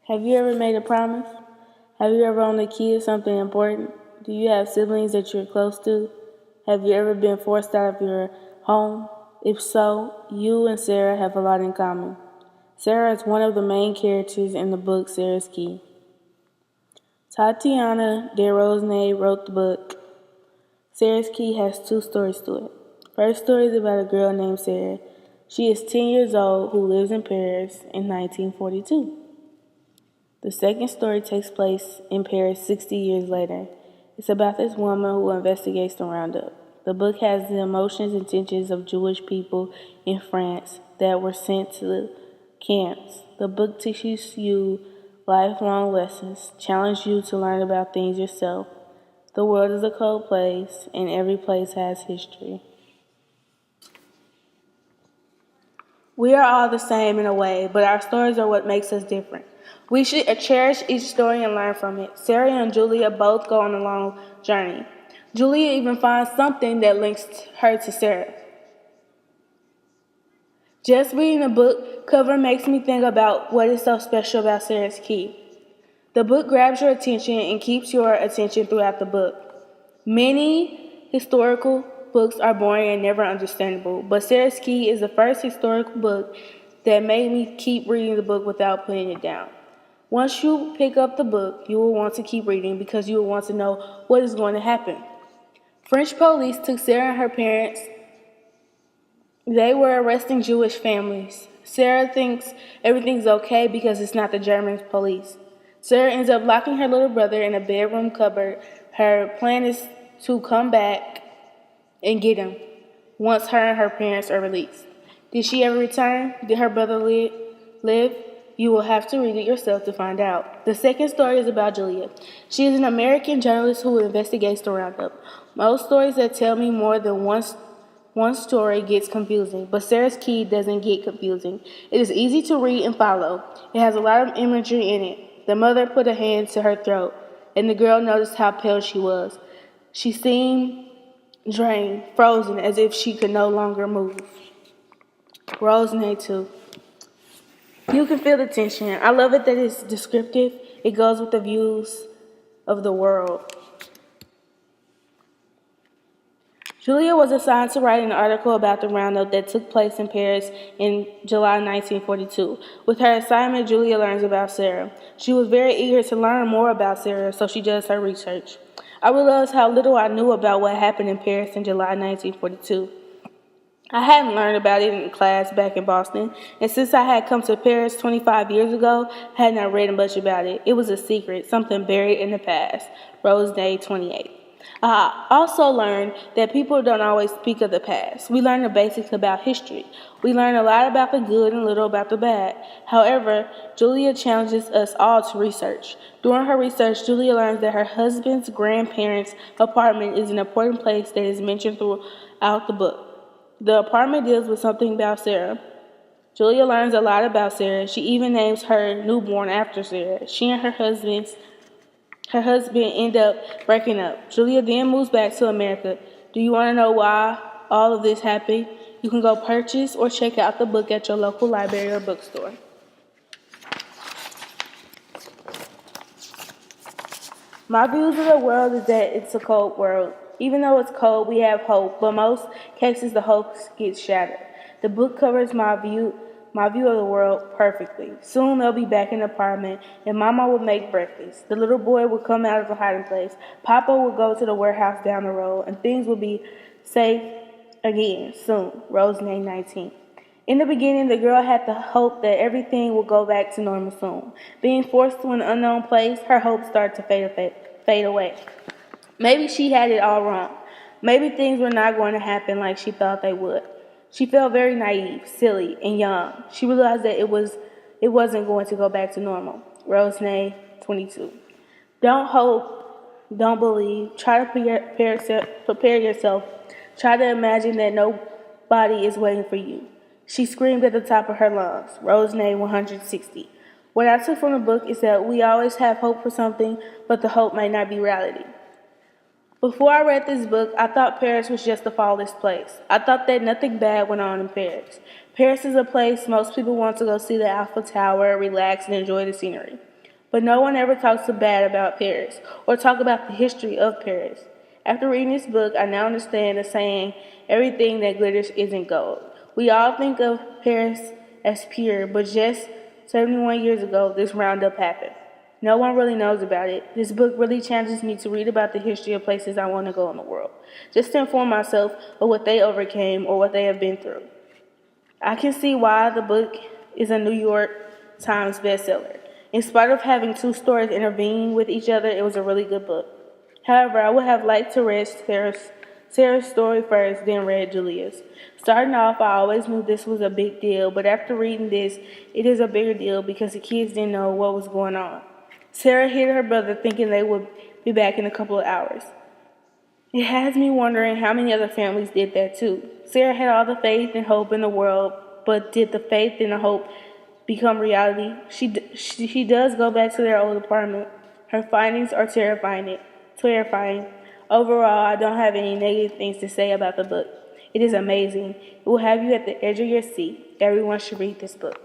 Have you ever made a promise? Have you ever owned the key to something important? Do you have siblings that you're close to? Have you ever been forced out of your home? If so, you and Sarah have a lot in common. Sarah is one of the main characters in the book Sarah's Key. Tatiana de Rosnay wrote the book. Sarah's Key has two stories to it. First story is about a girl named Sarah. She is 10 years old who lives in Paris in 1942. The second story takes place in Paris 60 years later. It's about this woman who investigates the roundup. The book has the emotions and tensions of Jewish people in France that were sent to the camps. The book teaches you lifelong lessons, challenges you to learn about things yourself. The world is a cold place, and every place has history. We are all the same in a way, but our stories are what makes us different. We should cherish each story and learn from it. Sarah and Julia both go on a long journey. Julia even finds something that links her to Sarah. Just reading the book cover makes me think about what is so special about Sarah's Key. The book grabs your attention and keeps your attention throughout the book. Many historical books are boring and never understandable, but Sarah's Key is the first historical book that made me keep reading the book without putting it down. Once you pick up the book, you will want to keep reading because you will want to know what is going to happen. French police took Sarah and her parents. They were arresting Jewish families. Sarah thinks everything's okay because it's not the German police. Sarah ends up locking her little brother in a bedroom cupboard. Her plan is to come back and get him once her and her parents are released. Did she ever return? Did her brother live? You will have to read it yourself to find out. The second story is about Julia. She is an American journalist who investigates the roundup. Most stories that tell me more than one story gets confusing, but Sarah's Key doesn't get confusing. It is easy to read and follow. It has a lot of imagery in it. The mother put a hand to her throat, and the girl noticed how pale she was. She seemed drained, frozen, as if she could no longer move. Rosemary, too. You can feel the tension. I love it that it's descriptive. It goes with the views of the world. Julia was assigned to write an article about the roundup that took place in Paris in July 1942. With her assignment, Julia learns about Sarah. She was very eager to learn more about Sarah, so she does her research. I realized how little I knew about what happened in Paris in July 1942. I hadn't learned about it in class back in Boston, and since I had come to Paris 25 years ago, I had not read much about it. It was a secret, something buried in the past. Rose Day 28. I also learned that people don't always speak of the past. We learn the basics about history. We learn a lot about the good and little about the bad. However, Julia challenges us all to research. During her research, Julia learns that her husband's grandparents' apartment is an important place that is mentioned throughout the book. The apartment deals with something about Sarah. Julia learns a lot about Sarah. She even names her newborn after Sarah. She and her husband end up breaking up. Julia then moves back to America. Do you want to know why all of this happened? You can go purchase or check out the book at your local library or bookstore. My views of the world is that it's a cold world. Even though it's cold, we have hope, but most cases the hope gets shattered. The book covers my view of the world perfectly. Soon they'll be back in the apartment, and Mama will make breakfast. The little boy will come out of the hiding place. Papa will go to the warehouse down the road, and things will be safe again soon. Rose May 19. In the beginning, the girl had the hope that everything will go back to normal soon. Being forced to an unknown place, her hope started to fade away. Maybe she had it all wrong. Maybe things were not going to happen like she thought they would. She felt very naive, silly, and young. She realized that it wasn't going to go back to normal. Rose May 22. Don't hope, don't believe. Try to prepare yourself. Try to imagine that nobody is waiting for you. She screamed at the top of her lungs. Rose May 160. What I took from the book is that we always have hope for something, but the hope might not be reality. Before I read this book, I thought Paris was just a flawless place. I thought that nothing bad went on in Paris. Paris is a place most people want to go see the Eiffel Tower, relax, and enjoy the scenery. But no one ever talks so bad about Paris or talk about the history of Paris. After reading this book, I now understand the saying, everything that glitters isn't gold. We all think of Paris as pure, but just 71 years ago, this roundup happened. No one really knows about it. This book really challenges me to read about the history of places I want to go in the world, just to inform myself of what they overcame or what they have been through. I can see why the book is a New York Times bestseller. In spite of having two stories intervening with each other, it was a really good book. However, I would have liked to read Sarah's story first, then read Julia's. Starting off, I always knew this was a big deal, but after reading this, it is a bigger deal because the kids didn't know what was going on. Sarah hid her brother thinking they would be back in a couple of hours. It has me wondering how many other families did that too. Sarah had all the faith and hope in the world, but did the faith and the hope become reality? She does go back to their old apartment. Her findings are terrifying. Overall, I don't have any negative things to say about the book. It is amazing. It will have you at the edge of your seat. Everyone should read this book.